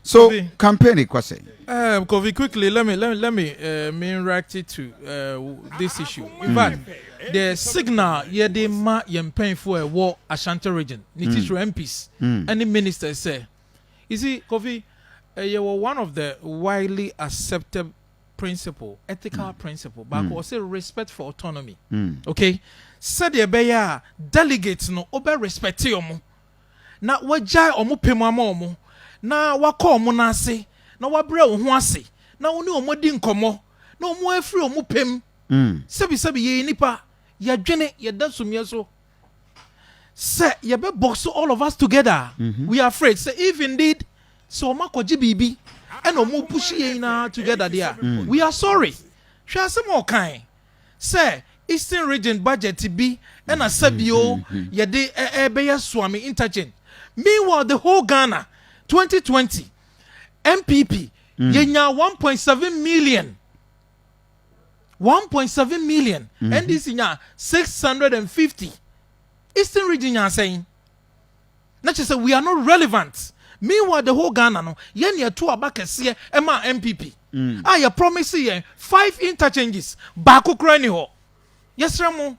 So campaign kwase. Kofi, quickly let me react it to this issue. In fact, the signal the ma paying for a war Ashanti region. It is MPs and the ministers say. You see, Kofi, you were one of the widely accepted principle, ethical principle, but also respect for autonomy. Okay, said the beya delegates no obe respect you. Na wajai omu pemamo na wako omu nase na wabre omu ase na oni omu di nkomo na omu afri omu pem sebi ye nipa ya dwene ya dasumye so say ye be box all of us together. We are afraid say if indeed so makoji bibi and omu push ye na together there we are sorry hwa se mo kan say Eastern region budget be and a sabio ye de be swami interchange. Meanwhile, the whole Ghana, 2020, MPP, yenya 1.7 million. 1.7 million. And this is 650. Eastern region, you are saying. Not just say we are not relevant. Meanwhile, the whole Ghana, no, yenya 2 abakes here, Emma MPP. I promise you 5 interchanges. Baku krani ho. Yes, Ramo.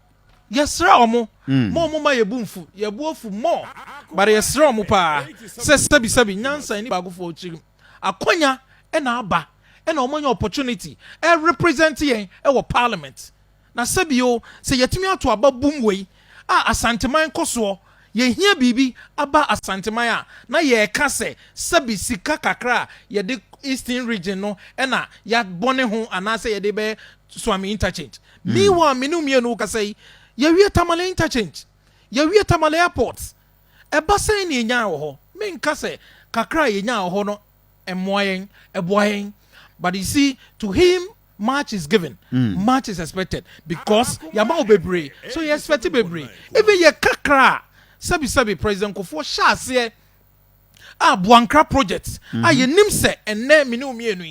Yes, Ramo. More ma yebunfu. Yebuofu more. But yes, Ramo pa. Sabi nyansa ni bagu for chim. Akonya ena aba. Ena omonye opportunity. Represent yen ewo parliament. Na sabio se yetimi ato aba boom asanteman koso. Ye hia bibi aba asanteman a na ye ka se sabi sika kakra ye de Eastern region no ena ya bone ho anase ye de be swami interchange. Meanwhile minumie no ka say ye wie tamale interchange. Ye wie tamale airport. Eba say ni nya ho. Me nka say kakra ye nya ho no emoyen eboyen. But you see, to him much is given, much is expected because yama obebre. So you expect bebre. Even ye kakra sabi President Kofo Shase Buankra project. Ye nim se enne minumie no.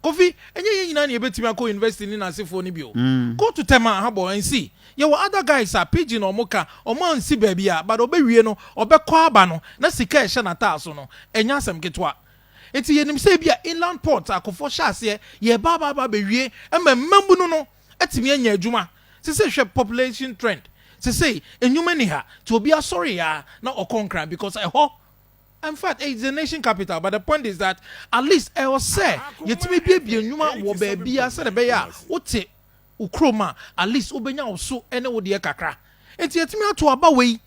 Kofi enye nyina na ebetimi akọ invest in na asefo ni bio. Go to Tema Habo and see. Your other guys are pigeon or moka or man si baby but obewie no obekọ aba no na sika e hye na taso no enya asem ketwa. Enti yenim se bia inland port akofo Shase ye baba bewie emembu no etimi anya adwuma. Se hwe population trend. Se enyuma ni ha to be sorry ya na okonkra because in fact, it's the nation capital, but the point is that at least I was say, yet me be nyuma wo baby a said be ya wote ukroma at least obenya oso ene wo de kakra. Enti yet me to aba we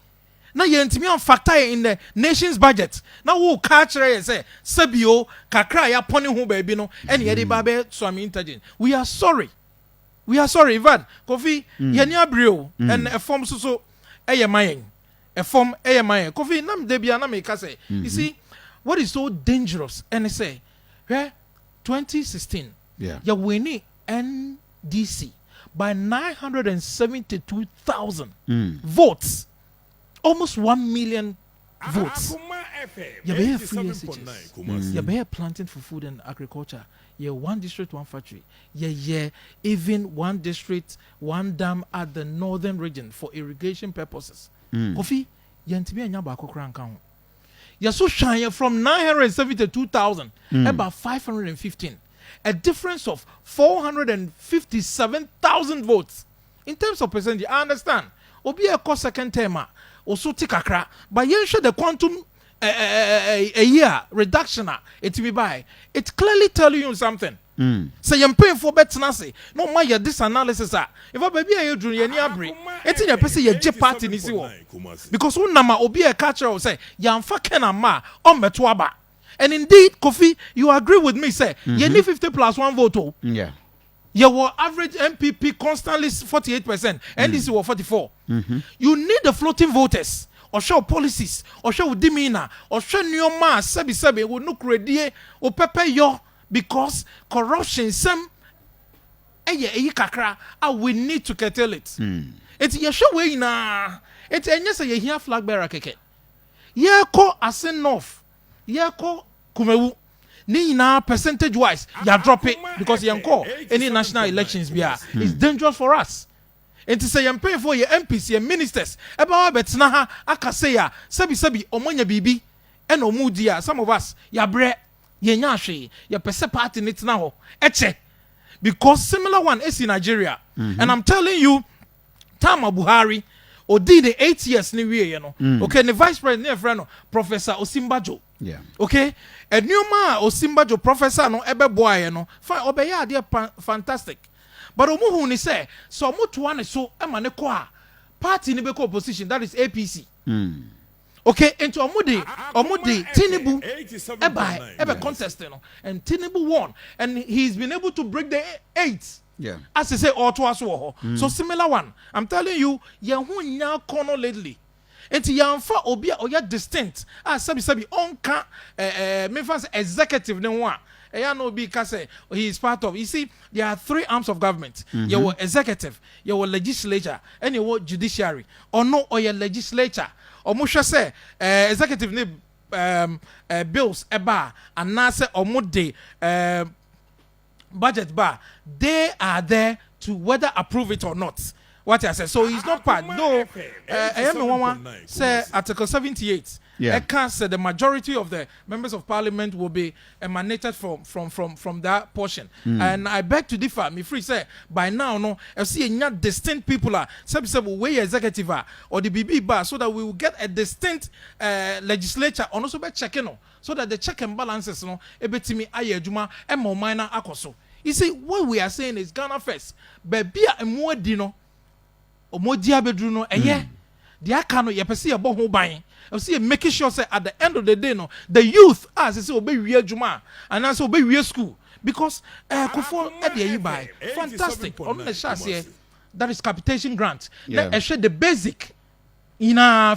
na ye ntimi am factor in the nation's budget. Na wo ka kire say sabio kakra ya poni ho baby no ene ye de ba be swami intergen. We are sorry, Ivan Kofi ye ni abreo and a form so eye mayen. A form AMI. Kofi nam debia na me say. You see, what is so dangerous? And I say, 2016, you're winning NDC by 972,000 votes, almost 1 million votes. You're here free SHS. You're here planting for food and agriculture. You're one district, one factory. You're even one district, one dam at the northern region for irrigation purposes. Kofi, yantimi anya ba kokran kan ho. Ya so shine from 972,000 about 515. A difference of 457,000 votes. In terms of percentage, I understand. Obi e ko second term also tikakra, but yen show the quantum a year reduction it be by. It clearly tell you something. Say you're paying for better say no my this analysis if a baby you do any abri it's in your person your J party nisi wo because one nama obi a catcher will say yam fucking ma on metwaba and indeed Kofi you agree with me say you need 50 plus 1 vote your average MPP constantly 48% and this was 44 you need the floating voters or show policies or show demeanor or show new ma sabi will no credit or pepe your because corruption some kakra we need to curtail it. It's your show way na it's say you hear flag bearer keke. Ye ko asen north. Ye ko kumewu. Ni na percentage wise ya drop it because you call any national elections be it's dangerous for us. And to say you pay for your MPs, your ministers. About betina ha aka say ya sabi omonya bibi and omudia some of us ya bre yenya hwe ye pese party ni tena ho eche because similar one is in Nigeria and I'm telling you Tama Buhari odi the 8 years ni wie ye no okay the vice president ne friend no Professor Osimbajo okay and new ma Osimbajo professor no ebe boy ye no fine obey ade fantastic but omuhu ni say so omoto ane so e ma ne ko a party ni be ko opposition that is APC okay into omudi Tinubu ebe contest no and Tinubu won and he's been able to break the 8 as I say all to us so similar one I'm telling you ye hu nya kono lately enti yamfa obi oya distinct sabi onka me fancy executive ne ho a eya no be ka say he is part of you see there are 3 arms of government your executive your legislature and your judiciary or no or your legislature omo hwe say executive ne bills eba anase omo de budget bar they are there to whether approve it or not what I said so he's not part no say article 78 it can say the majority of the members of parliament will be emanated from that portion and I beg to differ me free say by now no I see a distinct people are way executive or the BB bar so that we will get a distinct legislature and also be checking no so that the check and balances no ebetimi aye adwuma e mo minor akoso you see what we are saying is Ghana first baby emodi no omodi abedru no eye the aka no ye pese ye bo ho ban I see making sure say at the end of the day no the youth as say obe wie adwuma and also obe wie school because kofo e dey yi buy fantastic on the chassis that is capitation grant let share the basic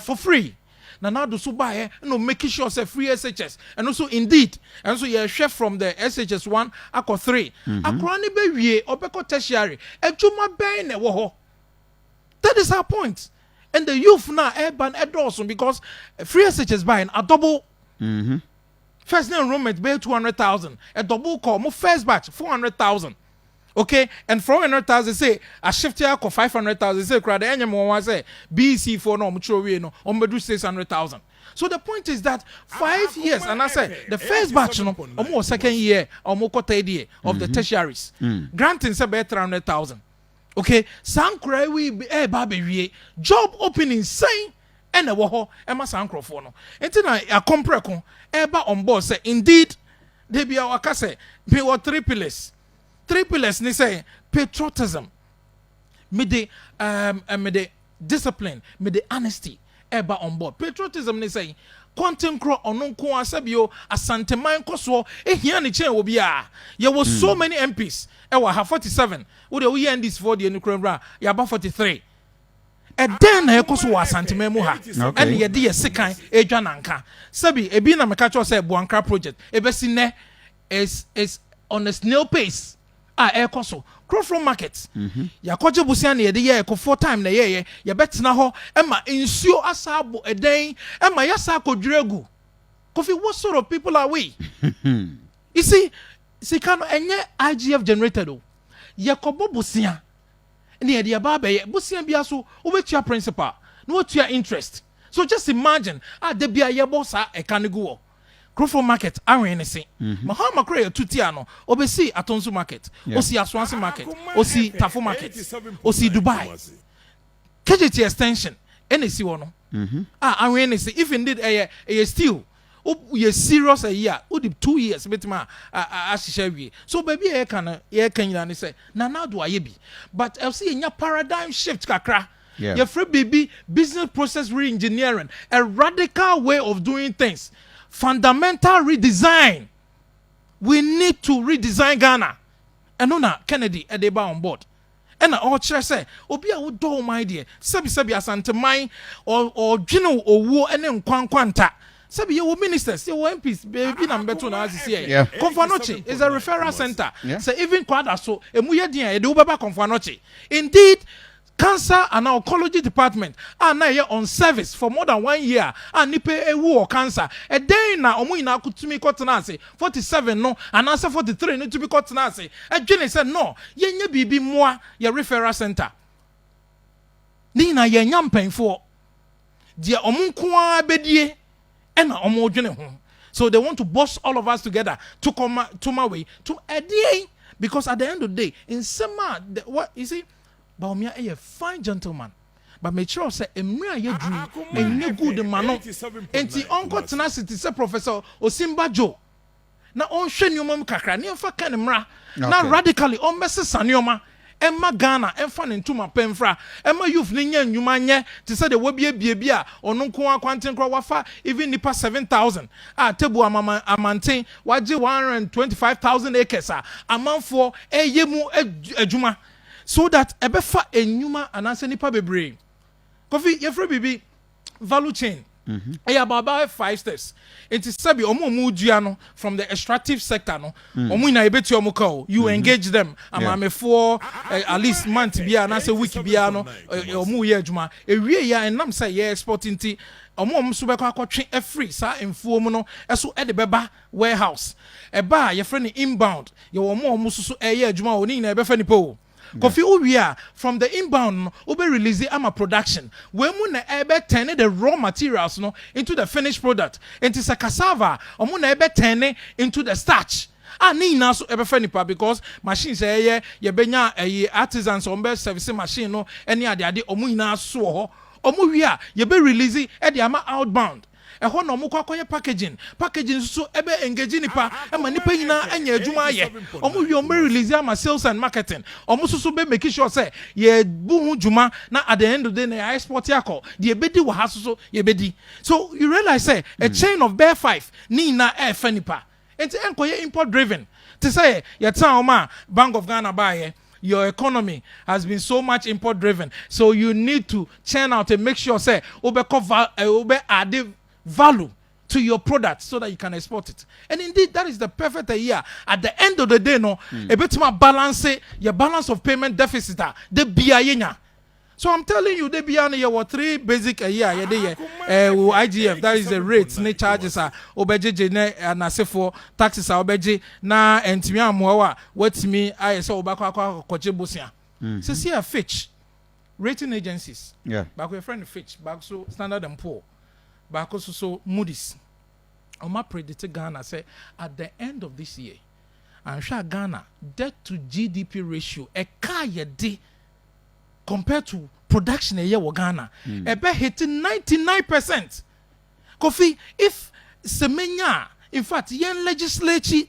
for free now do so buy no making sure say free SHS and also indeed and so you share from the SHS 1 akọ 3 akọ ni be wie obeko tertiary adwuma ben na wo ho that is our point. And the youth now urban also because free SHS buying a double first name enrollment pay 200,000 a double call more first batch 400,000 okay and 400,000 say a shift here for 500,000 say crowd any more say BC for no mutual we no on do 600,000 so the point is that 5 years and I say the first batch no almost second year almost third year of the tertiaries granting say 300,000 okay sankra we baby job opening saying and a woho ema sankrofo no enti na akompreko eba on board say indeed they be our kase be what 3 pillars ni say patriotism me the discipline me the honesty eba on board patriotism ni say content crow ononko asabio asanteman koso ehia ni chen obi a there was so many MPs ewa ha 47 wo de we end this for the nukra ya ba 43 and then na ekoso wa asanteman mu ha and ye de sekan edwa nanka sabi ebi na meka cho say Buankra project ebesi ne is on a snail pace ekoso Crofro market ya koje busia na ye de ye ko 4 time na ye betena ho ema nsuo asabo eden ema yasa kodwiregu Kofi what sort of people are we you see can enye IGF generated o ye kobo busia na ye de ba be busia bia so obetua principal no otua interest so just imagine de bia ye bossa e kanegu Crofro market awen ne se mahama kro ye tutia no obesi atonso market osi aswanse market osi tafo market osi Dubai KJT extension NC wo no awen ne se if indeed a still you serious a year o 2 years betima ashisha wie so baby e kan yina ne say na now do aye bi but I see nya paradigm shift kakra your free baby business process re-engineering a radical way of doing things fundamental redesign we need to redesign Ghana and na Kennedy edeba on board and all chere say obi a wo do my dear sabi asanteman or dwene owo ene nkwankwanta sabi ye wo ministers ye wo MPs baby na mbeto na asisi Konfanochi is a referral center so even kwada so emu ye dia e de wo baba Konfanochi indeed cancer and oncology department na ye on service for more than 1 year and nipe ewu or cancer a day na omo ina kutumi kotena ase 47 no and answer 43 need to be kotena ase adwene say no ye nya bibi moa ye referral center ni na ye nya mpanfo dia omo nko a bedie na omo dwene ho So they want to boss all of us together to come to my way to a day. Because at the end of the day, in summer, what you see, Baumia is a fine gentleman. But make sure say emra ye dream and you good man. Enti uncle tenacity say Professor Osimba Joe. Na on hwe nyoma kakra ne mfa ka ne mra na radically on messe sanioma emma Ghana emfa ne ntuma pemfra emma youth ne nya nnwuma nye te say de wabie bie a ono nko akwanten kro wafa even nipa 7,000 tebu amanten waje 125,000 acres amanfo eyemu adwuma so that ebefa enwuma ananse nipa bebre kofi yefre bibi value chain about 5 steps. It is sabi omo from the extractive sector no. Omo na ebeti omo ka you engage them. I'm for at least month bia na say week bia no omo ye adwuma. Ewie ya enam say ye exporting ti omo so be kwa akotwe free sa emfuo mu no eso e de beba warehouse. Eba ye friend inbound. Ye omo so eye adwuma oni na ebe fa nipo. Kofi Uwia from the inbound ube release ama production. When we na ebe turn the raw materials no into the finished product. Into the cassava, omu na ebe turn into the starch. Ni na so ebe fenipa because machines ye benya artisans ombe service machine no any ade omu ina so ho. Omu wia ye be release e de ama outbound. Ehon no mukwa koye packaging so ebe engage nipa ema nipa nyina anya adwuma ye omo wi omo release ama sales and marketing omo so be make sure say ye bu hu dwuma na at the end of the day na export yakọ de ebedi wa ha so ye bedi so you realize say a chain of bare 5 ni na e fa nipa enti enkoye import driven to say ye tan oma Bank of Ghana buy your economy has been so much import driven so you need to churn out and make sure say obe add value to your product so that you can export it. And indeed, that is the perfect year. At the end of the day, no, a bit more balance, your balance of payment deficit, the BIA. So I'm telling you, the BIA, you were 3 basic a year, IGF, that is the rates, ne charges are obeje na sefo taxes are obeje na entimia mwa what me I saw obakwa kwaje bosia. So see a Fitch rating agencies. Yeah. Back with friend Fitch, back so Standard and Poor. But also so Moody's. Oma predicted Ghana say at the end of this year, I'm sure Ghana debt to GDP ratio a day compared to production a year with Ghana. Ebe hitting 99%. Kofi, if Semenya, in fact, yen legislature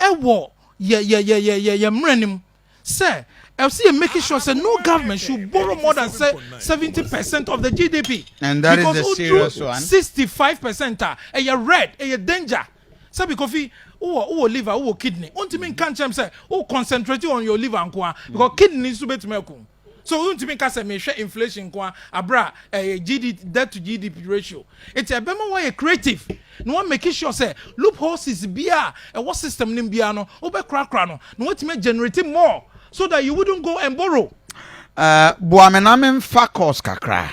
ewo mrenim say I see making sure that no government should borrow more than 70% of the GDP. And that because is a serious one. 65% a red, a danger. So because liver, kidney. Untimin can't say, concentrate on your liver and because kidney needs to be to so untimin can say inflation abra a GDP debt to GDP ratio. It's a bema way creative. No one making sure say loopholes is beer and what system nimbiano obe crack no what make generating more. So that you wouldn't go and borrow. Buamenamen fakos kakra.